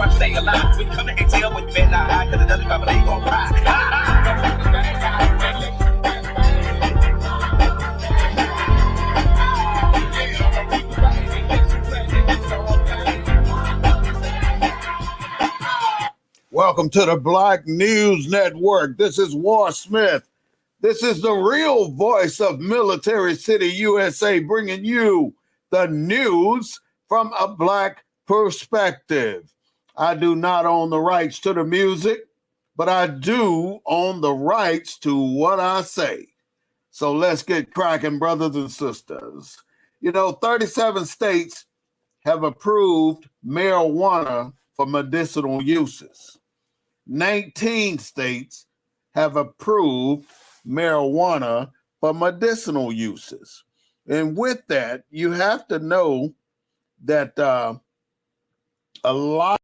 I stay alive. When you come to ATL, when you better not hide, cause another couple ain't gonna ride. Welcome to the Black News Network. This is War Smith. This is the real voice of Military City, USA, bringing you the news from a Black perspective. I do not own the rights to the music, but I do own the rights to what I say. So let's get cracking, brothers and sisters. 37 states have approved marijuana for medicinal uses. 19 states have approved marijuana for medicinal uses. And with that, you have to know that a lot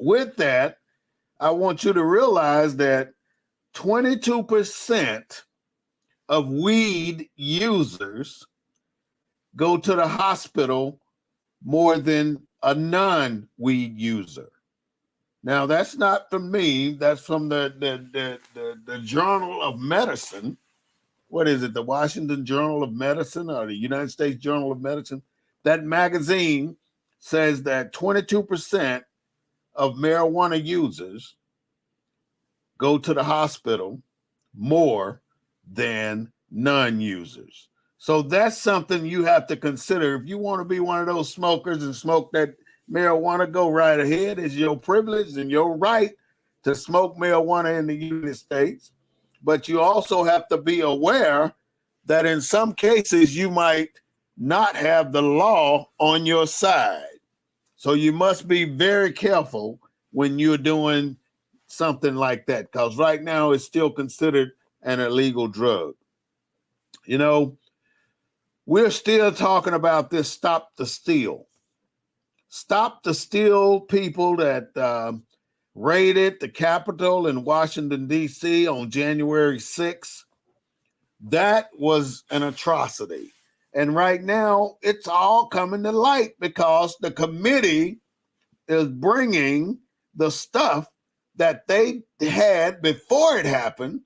with that, I want you to realize that 22% of weed users go to the hospital more than a non-weed user. Now, that's not from me. That's from the Journal of Medicine. What is it? The Washington Journal of Medicine or the United States Journal of Medicine? That magazine says that 22% of marijuana users go to the hospital more than non-users. So that's something you have to consider. If you want to be one of those smokers and smoke that marijuana, go right ahead. It's your privilege and your right to smoke marijuana in the United States. But you also have to be aware that in some cases you might not have the law on your side. So you must be very careful when you're doing something like that, because right now it's still considered an illegal drug. We're still talking about this Stop the Steal. Stop the Steal people that raided the Capitol in Washington, D.C. on January 6th. That was an atrocity. And right now, it's all coming to light because the committee is bringing the stuff that they had before it happened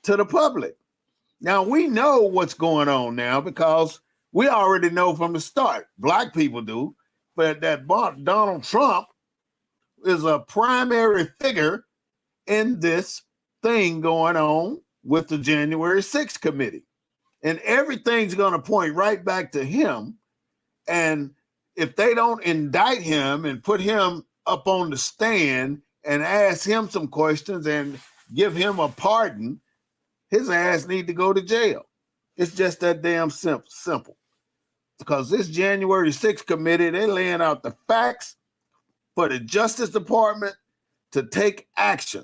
to the public. Now, we know what's going on now because we already know from the start. Black people do, but that Donald Trump is a primary figure in this thing going on with the January 6th committee. And everything's going to point right back to him. And if they don't indict him and put him up on the stand and ask him some questions and give him a pardon, his ass need to go to jail. It's just that damn simple. Because this January 6th committee, they're laying out the facts for the Justice Department to take action.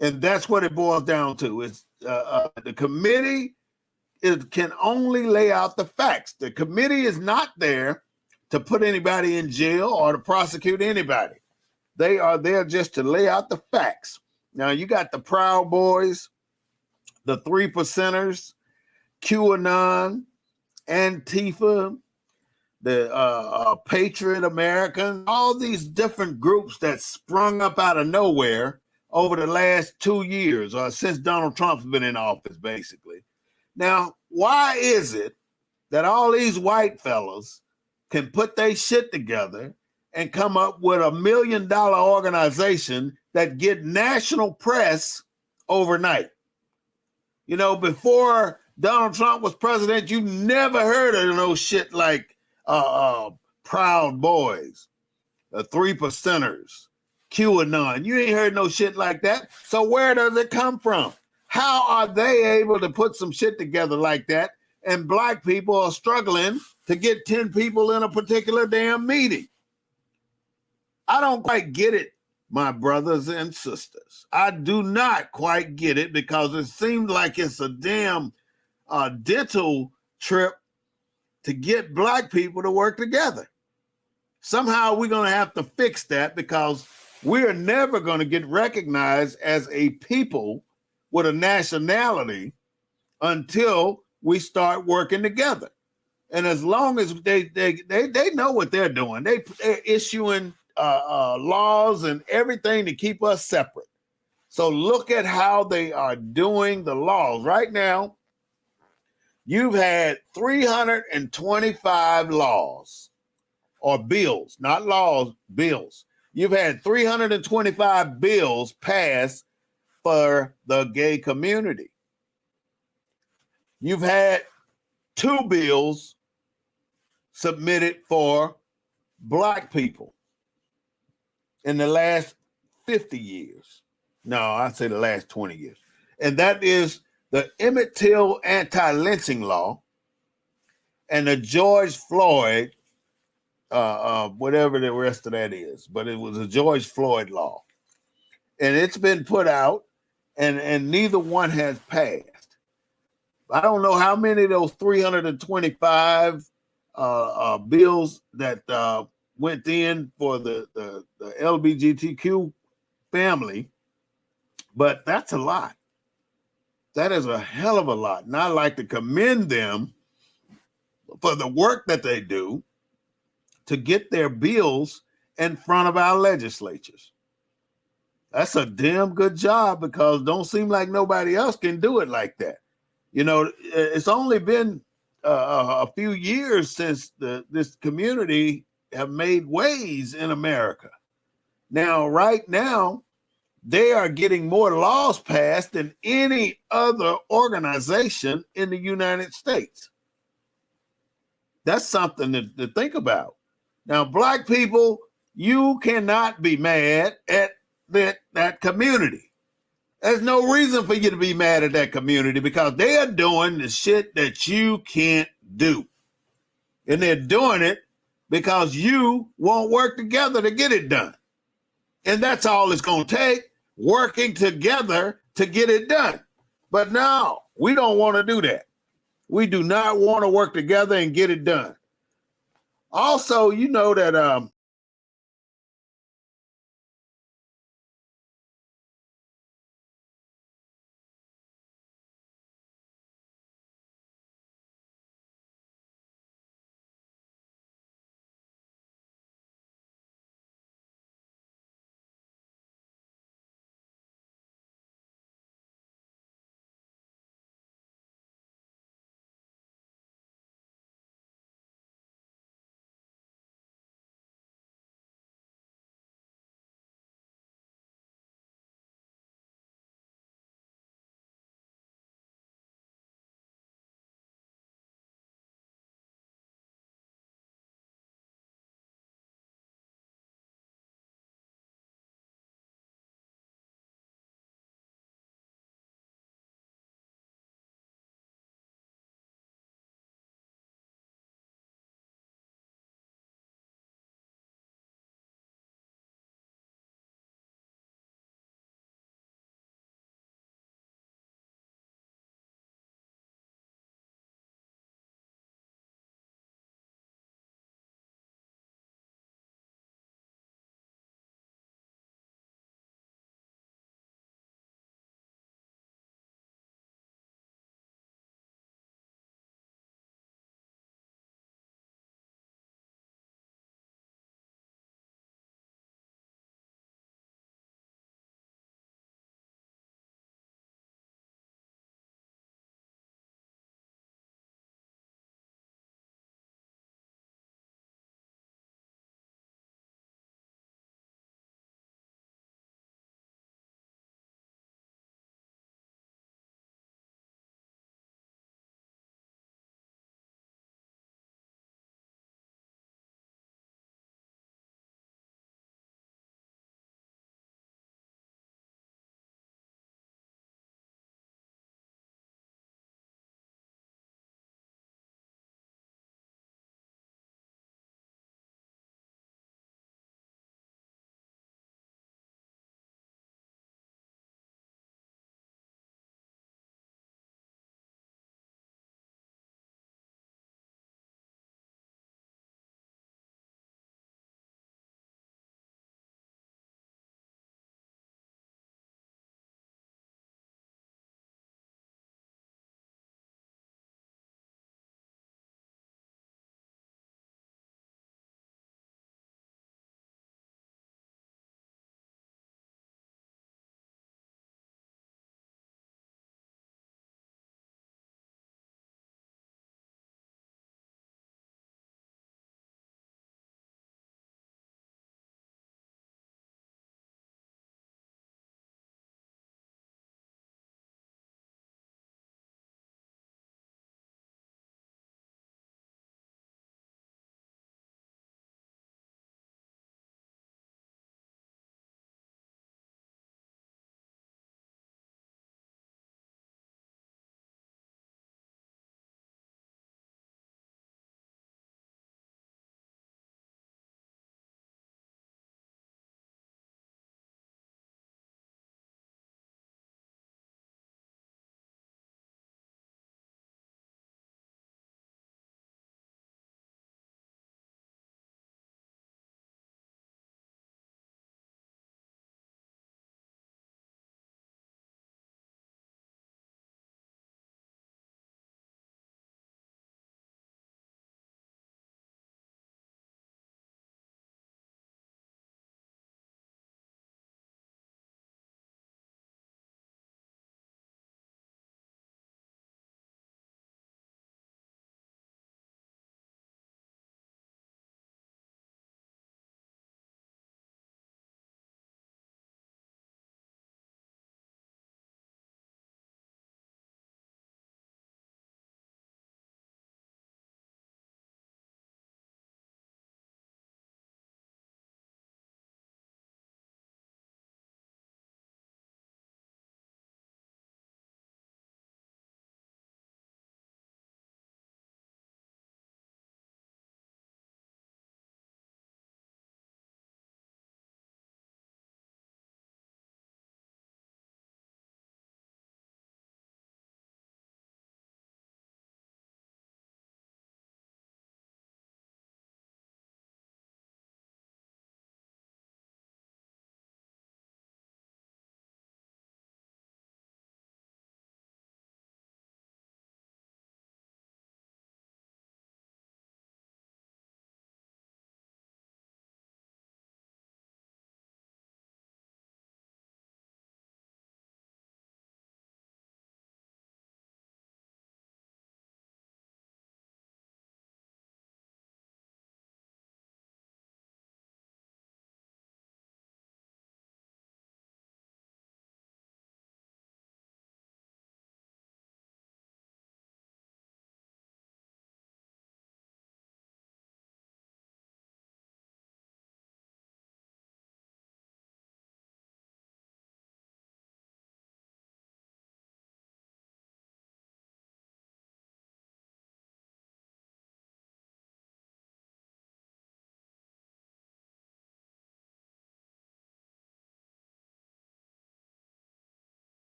And that's what it boils down to. It's the committee can only lay out the facts. The committee is not there to put anybody in jail or to prosecute anybody. They are there just to lay out the facts. Now, you got the Proud Boys, the 3 Percenters, QAnon, Antifa, the Patriot Americans, all these different groups that sprung up out of nowhere over the last 2 years or since Donald Trump's been in office, basically. Now, why is it that all these white fellas can put their shit together and come up with $1 million organization that get national press overnight? Before Donald Trump was president, you never heard of no shit like Proud Boys, the 3 Percenters, QAnon. You ain't heard no shit like that. So where does it come from? How are they able to put some shit together like that? And black people are struggling to get 10 people in a particular damn meeting. I don't quite get it, my brothers and sisters. I do not quite get it because it seems like it's a damn dental trip to get black people to work together. Somehow we're going to have to fix that because we're never going to get recognized as a people with a nationality until we start working together. And as long as they know what they're doing, they're issuing laws and everything to keep us separate. So look at how they are doing the laws right now. You've had 325 laws or bills, not laws, bills. You've had 325 bills passed for the gay community. You've had 2 bills submitted for black people in the last 50 years. No, I'd say the last 20 years. And that is the Emmett Till anti-lynching law and the George Floyd, whatever the rest of that is. But it was a George Floyd law. And it's been put out, and neither one has passed. I don't know how many of those 325 bills that went in for the LGBTQ family, but that's a lot. That is a hell of a lot. And I like to commend them for the work that they do to get their bills in front of our legislatures. That's a damn good job because don't seem like nobody else can do it like that. You know, it's only been a few years since this community have made waves in America. Now, right now, they are getting more laws passed than any other organization in the United States. That's something to think about. Now, black people, you cannot be mad at that community. There's no reason for you to be mad at that community because they are doing the shit that you can't do. And they're doing it because you won't work together to get it done. And that's all it's going to take, working together to get it done. But no, we don't want to do that. We do not want to work together and get it done. Also, you know that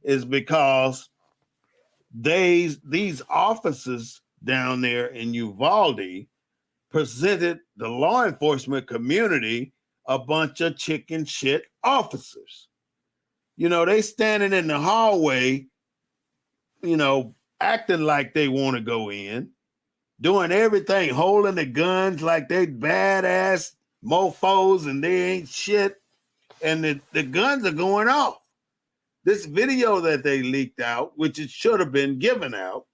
is because these officers down there in Uvalde presented the law enforcement community a bunch of chicken shit officers. You know, they standing in the hallway, you know, acting like they want to go in, doing everything, holding the guns like they badass mofos and they ain't shit. And the guns are going off. This video that they leaked out, which it should have been given out,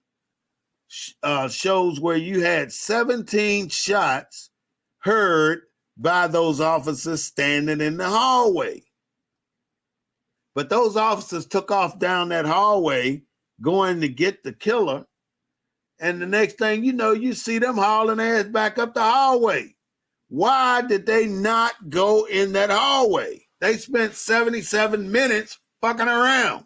shows where you had 17 shots heard by those officers standing in the hallway. But those officers took off down that hallway going to get the killer. And the next thing you know, you see them hauling ass back up the hallway. Why did they not go in that hallway? They spent 77 minutes fucking around.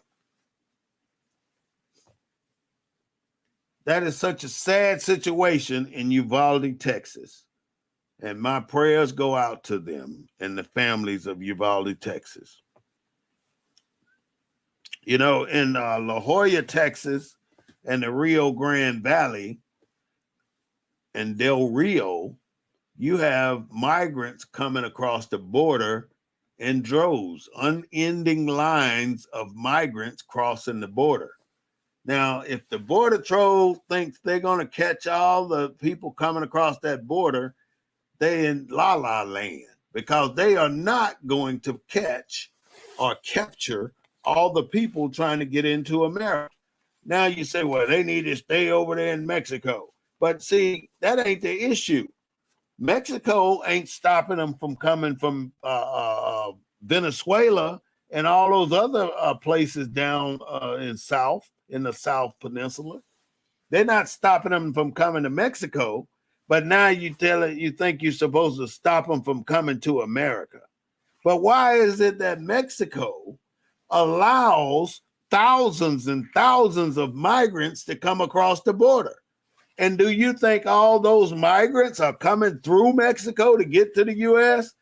That is such a sad situation in Uvalde, Texas. And my prayers go out to them and the families of Uvalde, Texas. You know, in La Jolla, Texas, and the Rio Grande Valley and Del Rio, you have migrants coming across the border in droves, unending lines of migrants crossing the border. Now, if the Border Patrol thinks they're going to catch all the people coming across that border, they in la la land, because they are not going to catch or capture all the people trying to get into America. Now you say, well, they need to stay over there in Mexico. But see, that ain't the issue. Mexico ain't stopping them from coming from Venezuela and all those other places down in the South Peninsula. They're not stopping them from coming to Mexico, but now you think you're supposed to stop them from coming to America. But why is it that Mexico allows thousands and thousands of migrants to come across the border? And do you think all those migrants are coming through Mexico to get to the U.S.?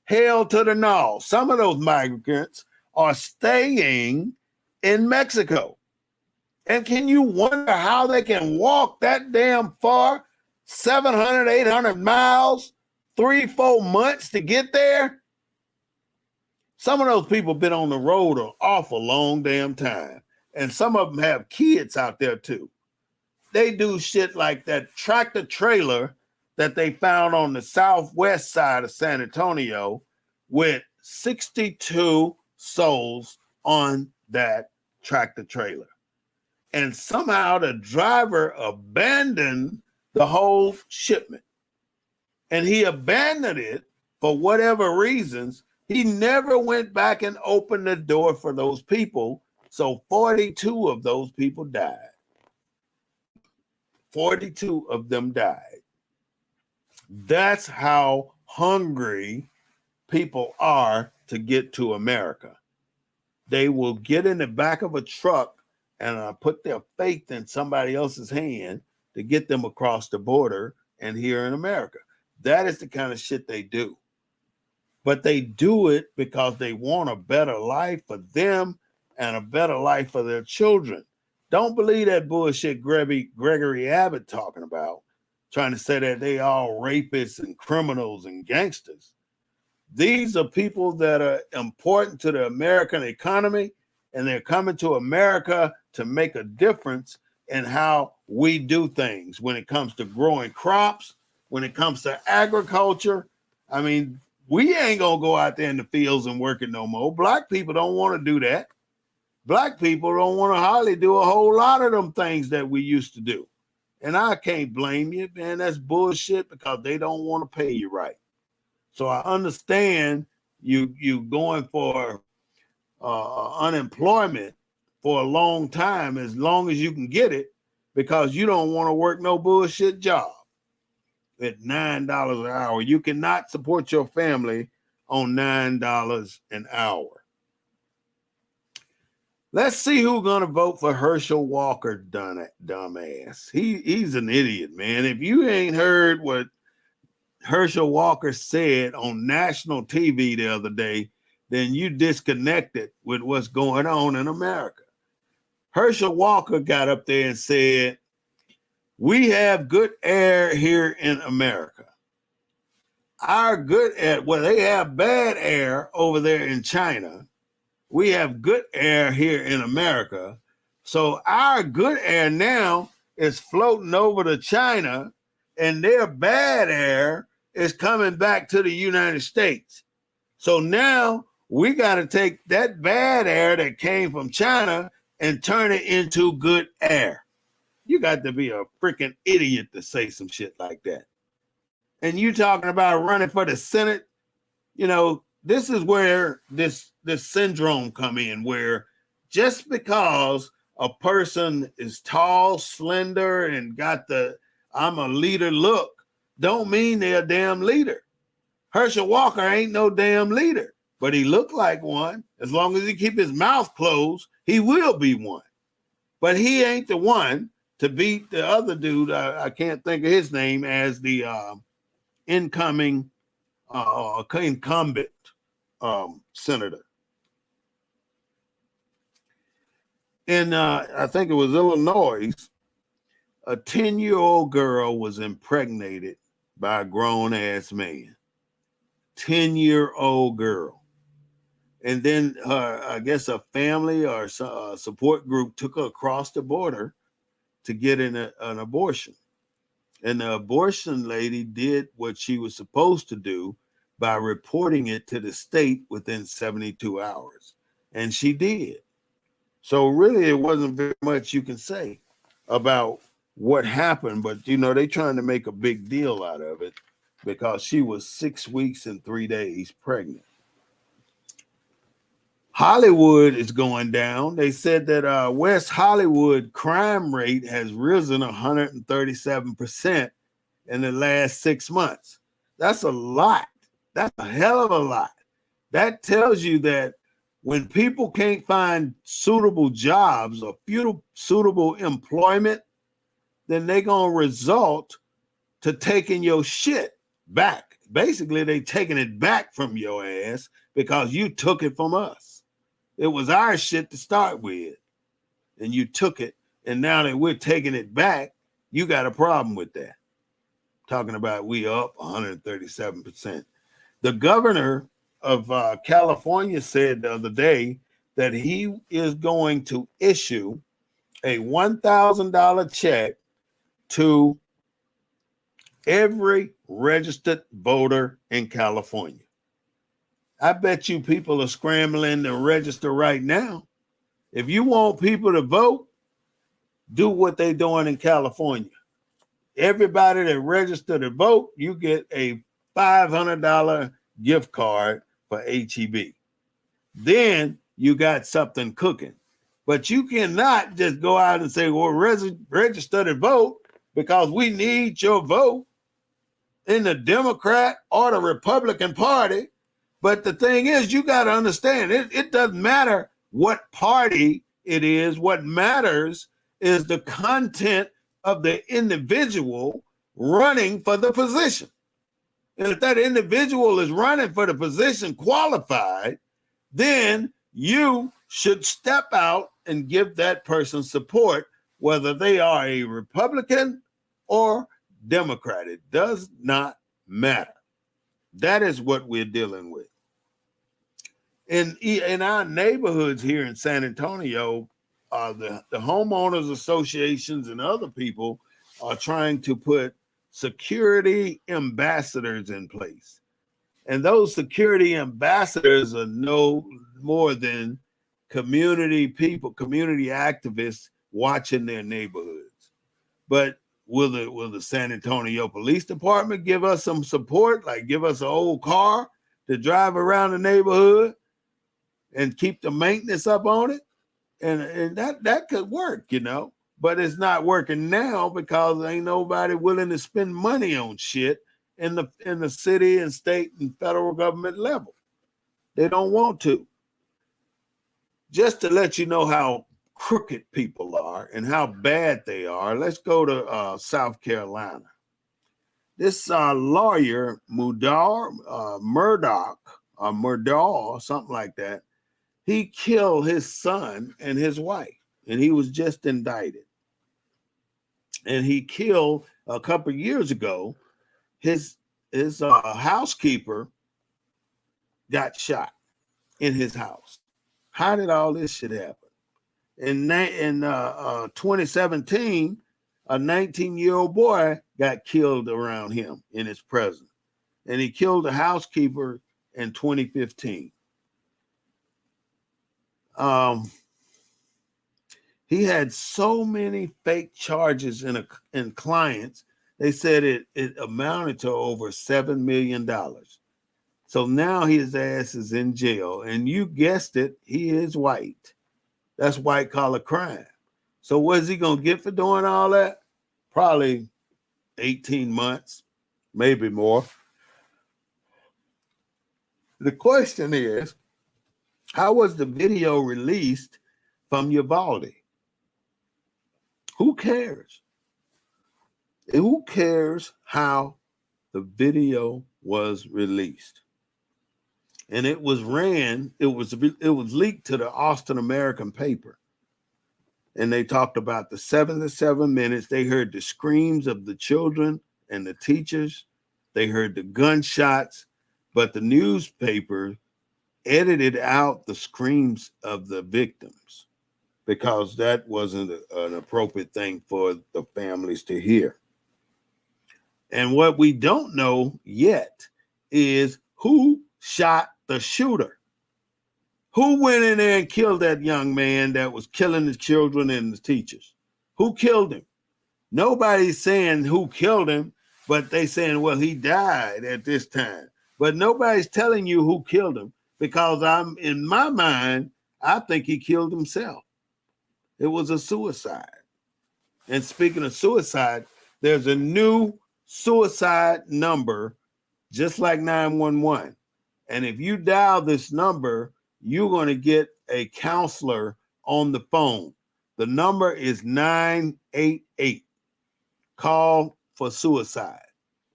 Hell to the no. Some of those migrants are staying in Mexico. And can you wonder how they can walk that damn far, 700, 800 miles, 3-4 months to get there? Some of those people been on the road an awful long damn time. And some of them have kids out there too. They do shit like that tractor trailer that they found on the southwest side of San Antonio with 62 souls on that tractor trailer. And somehow the driver abandoned the whole shipment. And he abandoned it for whatever reasons. He never went back and opened the door for those people. So 42 of those people died. 42 of them died. That's how hungry people are to get to America. They will get in the back of a truck and put their faith in somebody else's hand to get them across the border and here in America. That is the kind of shit they do. But they do it because they want a better life for them and a better life for their children. Don't believe that bullshit Gregory Abbott talking about, trying to say that they all rapists and criminals and gangsters. These are people that are important to the American economy, and they're coming to America to make a difference in how we do things when it comes to growing crops, when it comes to agriculture. I mean, we ain't gonna go out there in the fields and work it no more. Black people don't want to do that. Black people don't want to hardly do a whole lot of them things that we used to do. And I can't blame you, man. That's bullshit, because they don't want to pay you right. So I understand you going for unemployment for a long time, as long as you can get it, because you don't want to work no bullshit job at $9 an hour. You cannot support your family on $9 an hour. Let's see who's gonna vote for Herschel Walker, dumbass. He's an idiot, man. If you ain't heard what Herschel Walker said on national TV the other day, then you disconnected with what's going on in America. Herschel Walker got up there and said, we have good air here in America. Our good air, well, they have bad air over there in China. We have good air here in America. So our good air now is floating over to China, and their bad air is coming back to the United States. So now we got to take that bad air that came from China and turn it into good air. You got to be a freaking idiot to say some shit like that. And you talking about running for the Senate, you know, this is where this syndrome come in, where just because a person is tall, slender, and got the I'm a leader look, don't mean they're a damn leader. Herschel Walker ain't no damn leader, but he looked like one. As long as he keep his mouth closed, he will be one. But he ain't the one to beat the other dude. I can't think of his name as the incumbent senator. In I think it was Illinois, a 10-year-old girl was impregnated by a grown-ass man. 10-year-old girl. And then I guess a family or a support group took her across the border to get an abortion. And the abortion lady did what she was supposed to do by reporting it to the state within 72 hours. And she did. So really, it wasn't very much you can say about what happened, but you know, they trying to make a big deal out of it because she was 6 weeks and 3 days pregnant. Hollywood is going down. They said that West Hollywood crime rate has risen 137% in the last 6 months. That's a lot. That's a hell of a lot. That tells you that when people can't find suitable jobs or suitable employment, then they're going to result to taking your shit back. Basically, they taking it back from your ass because you took it from us. It was our shit to start with, and you took it, and now that we're taking it back, you got a problem with that. Talking about we up 137%. The governor of California said the other day that he is going to issue a $1,000 check to every registered voter in California. I bet you people are scrambling to register right now. If you want people to vote, do what they're doing in California. Everybody that registered to vote, you get a $500 gift card for HEB. Then you got something cooking. But you cannot just go out and say, well, register to vote because we need your vote in the Democrat or the Republican Party. But the thing is, you got to understand, it doesn't matter what party it is. What matters is the content of the individual running for the position. And if that individual is running for the position qualified, then you should step out and give that person support, whether they are a Republican or Democrat. It does not matter. That is what we're dealing with. In our neighborhoods here in San Antonio, the homeowners associations and other people are trying to put security ambassadors in place. And those security ambassadors are no more than community people, community activists watching their neighborhoods. But will the San Antonio Police Department give us some support, like give us an old car to drive around the neighborhood and keep the maintenance up on it? And that could work, you know, but it's not working now because ain't nobody willing to spend money on shit in the city and state and federal government level. They don't want to. Just to let you know how crooked people are and how bad they are, let's go to South Carolina. This lawyer, Murdoch, or Murdaugh, something like that. He killed his son and his wife, and he was just indicted. And he killed a couple of years ago. His housekeeper got shot in his house. How did all this shit happen? In 2017, a 19-year-old boy got killed around him in his presence, and he killed the housekeeper in 2015. He had so many fake charges and clients. They said it amounted to over $7 million. So now his ass is in jail, and you guessed it, he is white. That's white collar crime. So what's he gonna get for doing all that? Probably 18 months, maybe more. The question is, how was the video released from Uvalde? Who cares? Who cares how the video was released? And it was leaked to the Austin American paper. And they talked about the 77 minutes. They heard the screams of the children and the teachers. They heard the gunshots, but the newspaper edited out the screams of the victims because that wasn't an appropriate thing for the families to hear. And what we don't know yet is who shot the shooter. Who went in there and killed that young man that was killing the children and the teachers? Who killed him? Nobody's saying who killed him, but they saying, well, he died at this time. But nobody's telling you who killed him because in my mind, I think he killed himself. It was a suicide. And speaking of suicide, there's a new suicide number, just like 911. And if you dial this number, you're going to get a counselor on the phone. The number is 988. Call for suicide.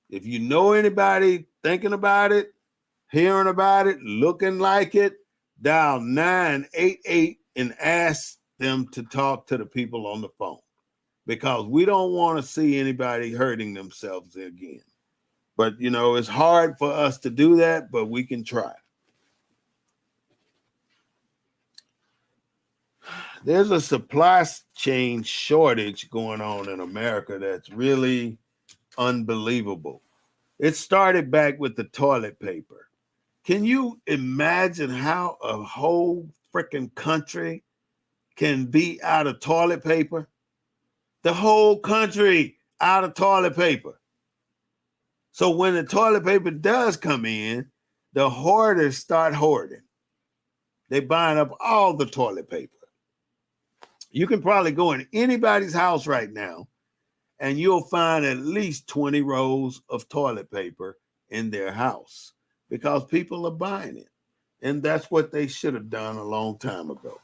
If you know anybody thinking about it, hearing about it, looking like it, dial 988 and ask them to talk to the people on the phone, because we don't want to see anybody hurting themselves again. But, it's hard for us to do that, but we can try. There's a supply chain shortage going on in America that's really unbelievable. It started back with the toilet paper. Can you imagine how a whole freaking country can be out of toilet paper? The whole country out of toilet paper. So when the toilet paper does come in, the hoarders start hoarding. They buying up all the toilet paper. You can probably go in anybody's house right now and you'll find at least 20 rolls of toilet paper in their house because people are buying it. And that's what they should have done a long time ago.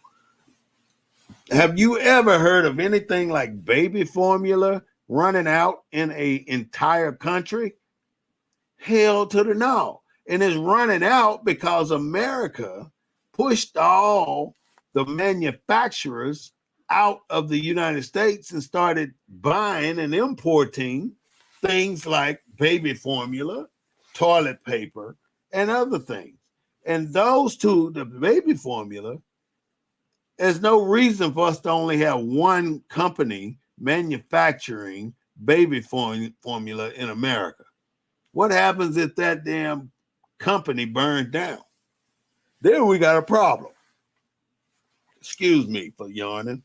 Have you ever heard of anything like baby formula running out in an entire country? Hell to the no. And it's running out because America pushed all the manufacturers out of the United States and started buying and importing things like baby formula, toilet paper, and other things. And those two, the baby formula, there's no reason for us to only have one company manufacturing baby formula in America. What happens if that damn company burned down? Then we got a problem. Excuse me for yawning.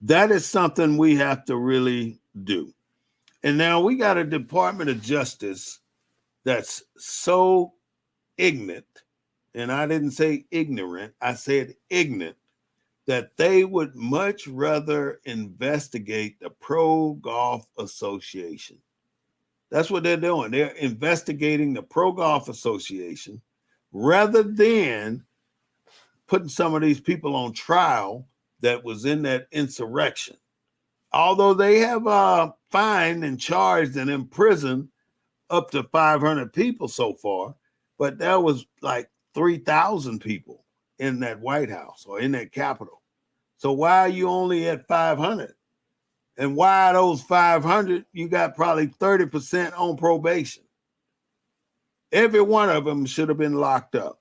That is something we have to really do. And now we got a Department of Justice that's so ignorant, and I didn't say ignorant, I said ignorant, that they would much rather investigate the Pro Golf Association. That's what they're doing. They're investigating the Pro Golf Association rather than putting some of these people on trial that was in that insurrection. Although they have fined and charged and imprisoned up to 500 people so far, but there was like 3,000 people in that White House or in that Capitol. So why are you only at 500? And why are those 500? You got probably 30% on probation. Every one of them should have been locked up.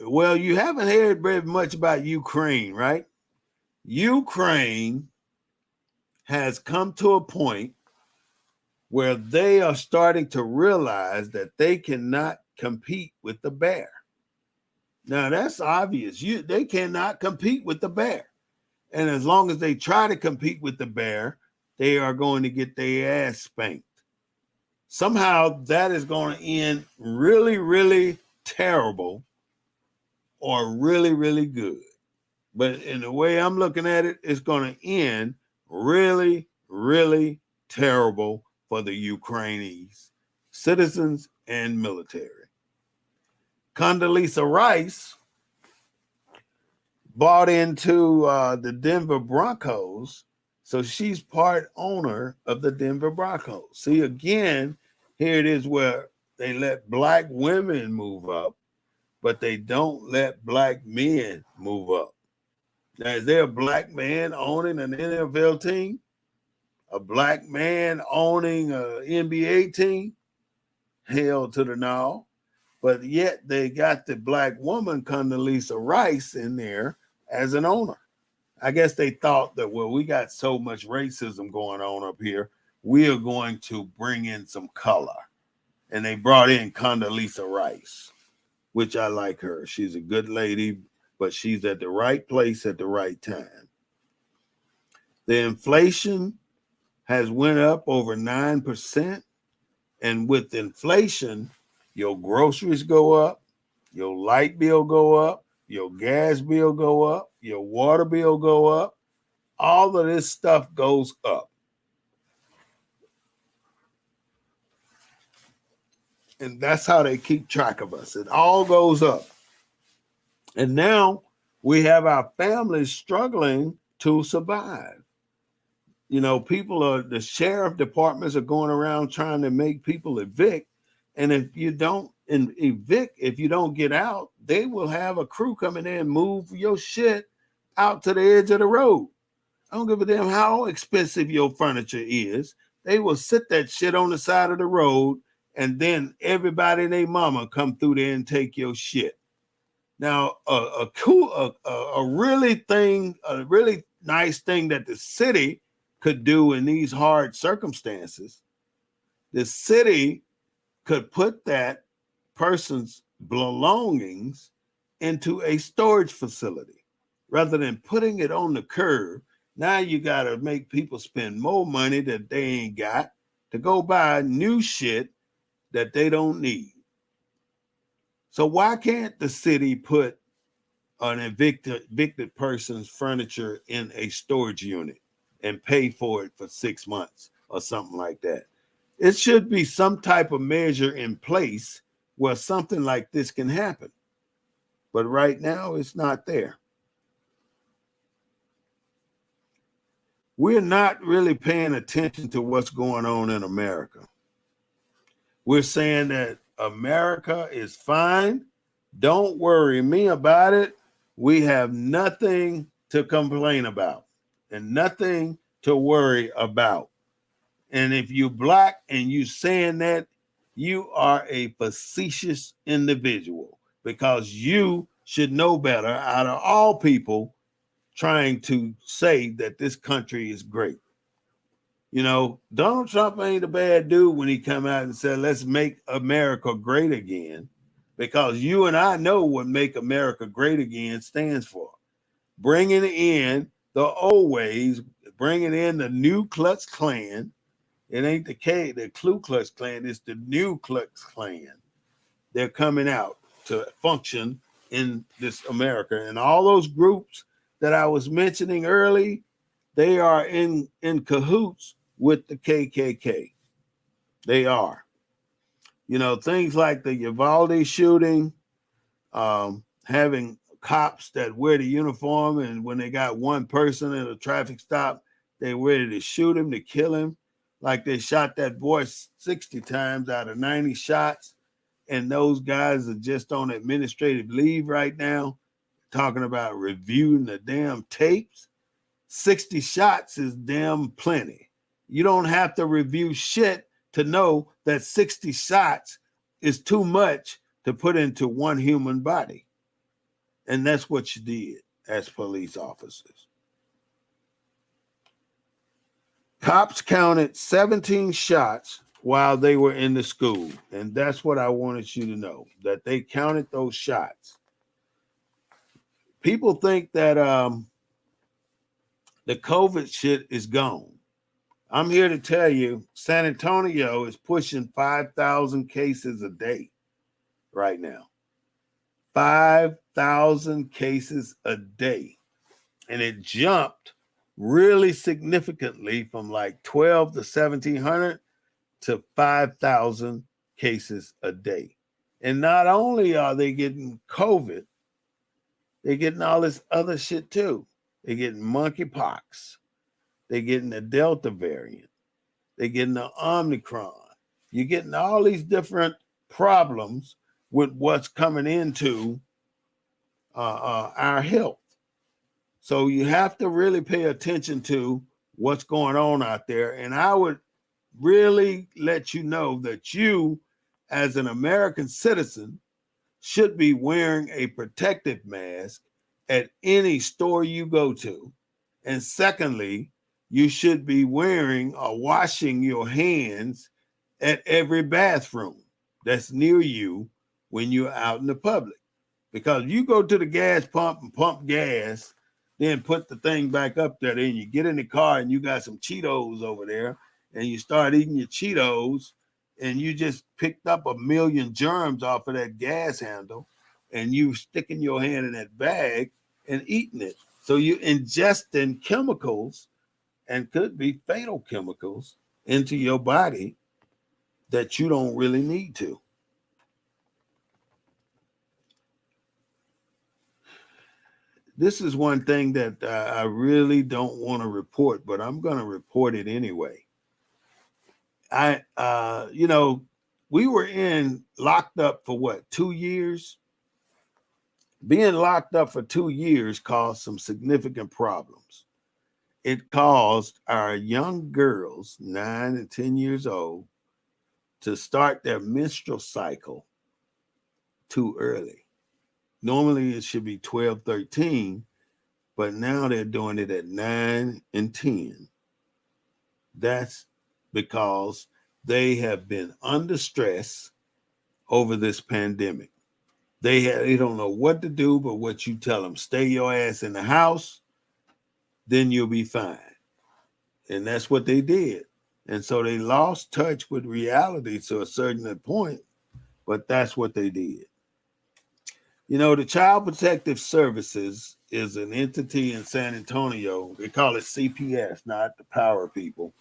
Well, you haven't heard very much about Ukraine, right? Ukraine has come to a point where they are starting to realize that they cannot compete with the bear. Now, that's obvious. They cannot compete with the bear. And as long as they try to compete with the bear, they are going to get their ass spanked. Somehow that is going to end really, really terrible or really, really good. But in the way I'm looking at it, it's going to end really, really terrible for the Ukrainians, citizens and military. Condoleezza Rice bought into the Denver Broncos, so she's part owner of the Denver Broncos. See, again, here it is where they let black women move up, but they don't let black men move up. Now, is there a black man owning an NFL team? A black man owning an NBA team? Hell to the no. But yet they got the black woman, Condoleezza Rice, in there as an owner. I guess they thought that, well, we got so much racism going on up here, we are going to bring in some color. And they brought in Condoleezza Rice, which I like her. She's a good lady, but she's at the right place at the right time. The inflation has went up over 9%. And with inflation, your groceries go up, your light bill go up, your gas bill go up, your water bill go up. All of this stuff goes up. And that's how they keep track of us. It all goes up. And now we have our families struggling to survive. You know, the sheriff departments are going around trying to make people evict. And if you don't evict, if you don't get out, they will have a crew come in there and move your shit out to the edge of the road. I don't give a damn how expensive your furniture is. They will sit that shit on the side of the road, and then everybody and their mama come through there and take your shit. Now, a really nice thing that the city could do in these hard circumstances, the city could put that person's belongings into a storage facility rather than putting it on the curb. Now you got to make people spend more money that they ain't got to go buy new shit that they don't need. So why can't the city put an evicted person's furniture in a storage unit and pay for it for 6 months or something like that? It should be some type of measure in place where something like this can happen. But right now, it's not there. We're not really paying attention to what's going on in America. We're saying that America is fine. Don't worry me about it. We have nothing to complain about and nothing to worry about. And if you're black and you saying that, you are a facetious individual because you should know better out of all people trying to say that this country is great. You know, Donald Trump ain't a bad dude when he come out and said, let's make America great again, because you and I know what make America great again stands for. Bringing in the old ways, bringing in the new Klux Klan. It ain't the Ku Klux Klan, it's the new Klux Klan. They're coming out to function in this America. And all those groups that I was mentioning early, they are in cahoots with the KKK. They are. You know, things like the Uvalde shooting, having cops that wear the uniform, and when they got one person at a traffic stop, they're ready to shoot him, to kill him. like they shot that boy 60 times out of 90 shots, and those guys are just on administrative leave right now, talking about reviewing the damn tapes. 60 shots is damn plenty. You don't have to review shit to know that 60 shots is too much to put into one human body. And that's what you did as police officers. Cops counted 17 shots while they were in the school. And that's what I wanted you to know, that they counted those shots. People think that the COVID shit is gone. I'm here to tell you, San Antonio is pushing 5,000 cases a day right now. 5,000 cases a day. And it jumped really significantly from like 12 to 1,700 to 5,000 cases a day. And not only are they getting COVID, they're getting all this other shit too. They're getting monkeypox. They're getting the Delta variant. They're getting the Omicron. You're getting all these different problems with what's coming into our health. So you have to really pay attention to what's going on out there. And I would really let you know that you, as an American citizen, should be wearing a protective mask at any store you go to. And secondly, you should be wearing or washing your hands at every bathroom that's near you when you're out in the public. Because you go to the gas pump and pump gas, then put the thing back up there, then you get in the car and you got some Cheetos over there, and you start eating your Cheetos, and you just picked up 1,000,000 germs off of that gas handle, and you sticking your hand in that bag and eating it. So you ingesting chemicals, and could be fatal chemicals, into your body that you don't really need to. This is one thing that I really don't want to report, but I'm going to report it anyway. We were locked up for what, 2 years? Being locked up for 2 years caused some significant problems. It caused our young girls, 9 and 10 years old, to start their menstrual cycle too early. Normally it should be 12, 13, but now they're doing it at 9 and 10. That's because they have been under stress over this pandemic. They don't know what to do but what you tell them. Stay your ass in the house, then you'll be fine. And that's what they did. And so they lost touch with reality to a certain point, but that's what they did. You know, the Child Protective Services is an entity in San Antonio. They call it CPS, not the power people,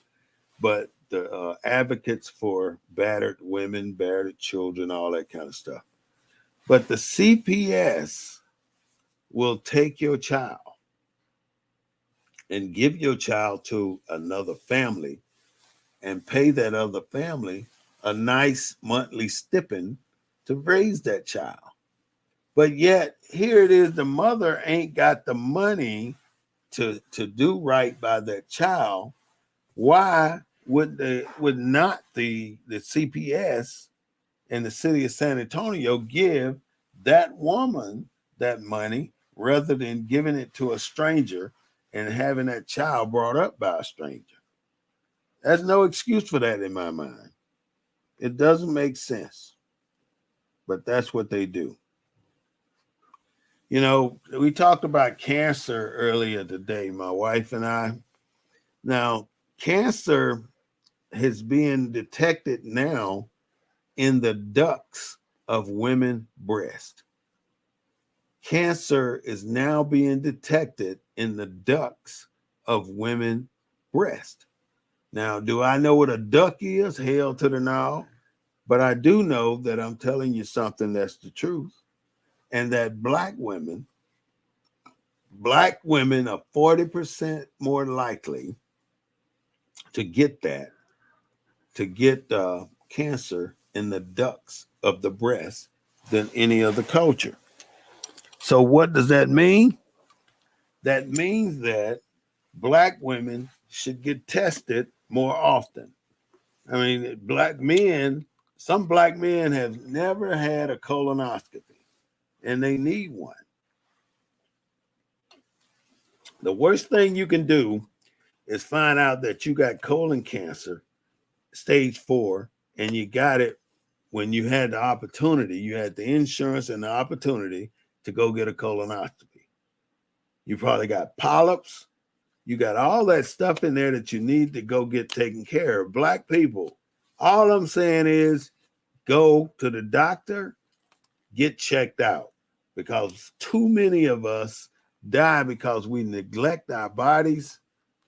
but the advocates for battered women, battered children, all that kind of stuff. But the CPS will take your child and give your child to another family and pay that other family a nice monthly stipend to raise that child. But yet, here it is, the mother ain't got the money to do right by that child. Why would not the CPS in the city of San Antonio give that woman that money rather than giving it to a stranger and having that child brought up by a stranger? There's no excuse for that in my mind. It doesn't make sense, but that's what they do. You know, we talked about cancer earlier today, my wife and I. Now, cancer is being detected now in the ducts of women's breast. Cancer is now being detected in the ducts of women's breast. Now, do I know what a duct is? Hell to the no. But I do know that I'm telling you something that's the truth. And that black women are 40% more likely to get that to get cancer in the ducts of the breast than any other culture. So what does that mean? That means that black women should get tested more often. I mean, some black men have never had a colonoscopy and they need one. The worst thing you can do is find out that you got colon cancer, stage 4, and you got it when you had the opportunity, you had the insurance and the opportunity to go get a colonoscopy. You probably got polyps. You got all that stuff in there that you need to go get taken care of. Black people, all I'm saying is go to the doctor, get checked out, because too many of us die because we neglect our bodies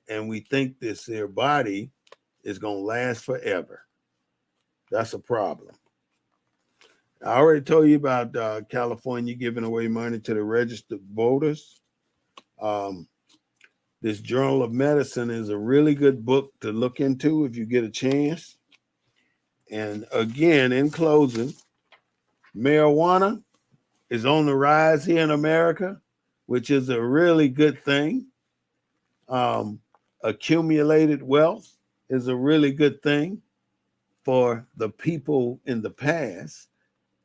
and we think this here body is going to last forever. That's a problem. I already told you about California giving away money to the registered voters. This Journal of Medicine is a really good book to look into if you get a chance. And again, in closing, marijuana is on the rise here in America, which is a really good thing. Accumulated wealth is a really good thing for the people in the past.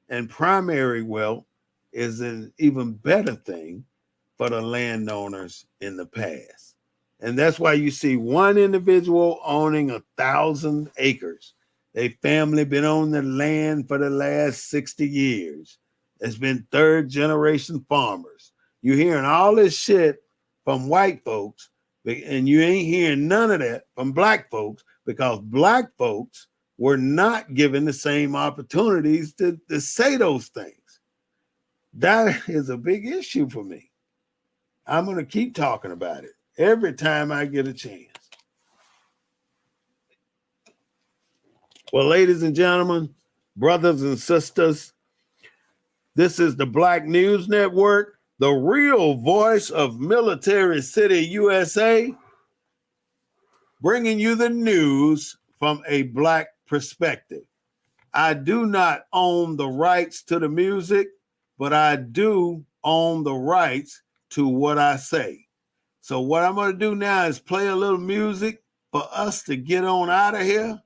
And primary wealth is an even better thing for the landowners in the past. And that's why you see one individual owning 1,000 acres. Their family been on the land for the last 60 years. It's been third generation farmers. You're hearing all this shit from white folks, and you ain't hearing none of that from black folks, because black folks were not given the same opportunities to say those things. That is a big issue for me. I'm going to keep talking about it every time I get a chance. Well, ladies and gentlemen, brothers and sisters, this is the Black News Network, the real voice of Military City, USA, bringing you the news from a black perspective. I do not own the rights to the music, but I do own the rights to what I say. So what I'm going to do now is play a little music for us to get on out of here,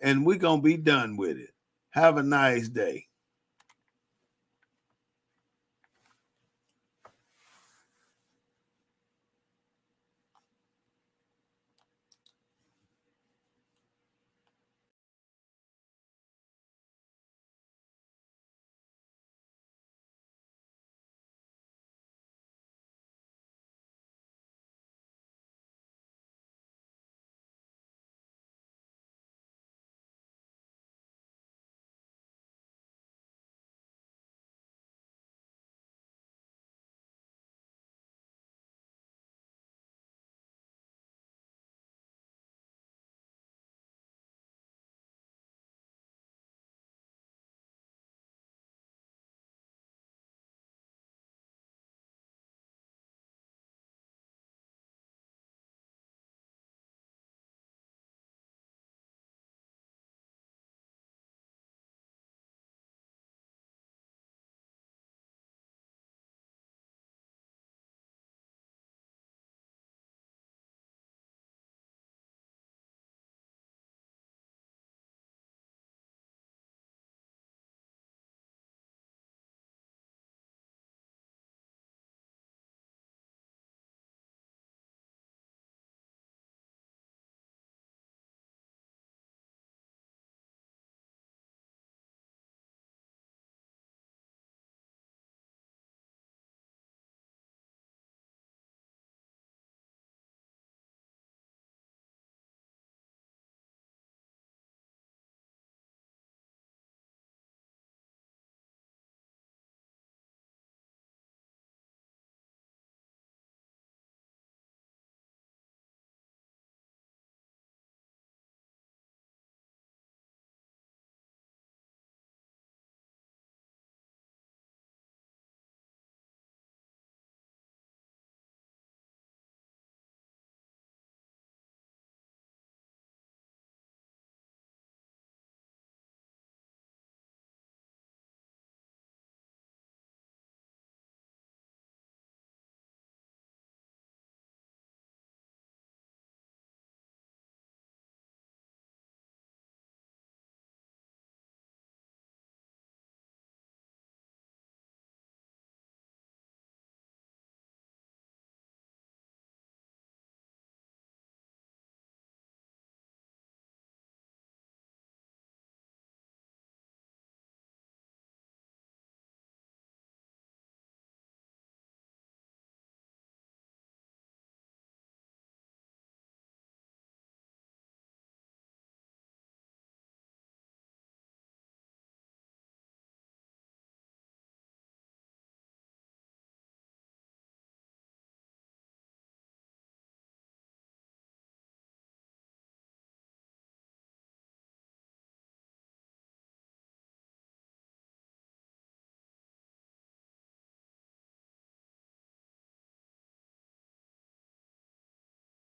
and we're going to be done with it. Have a nice day.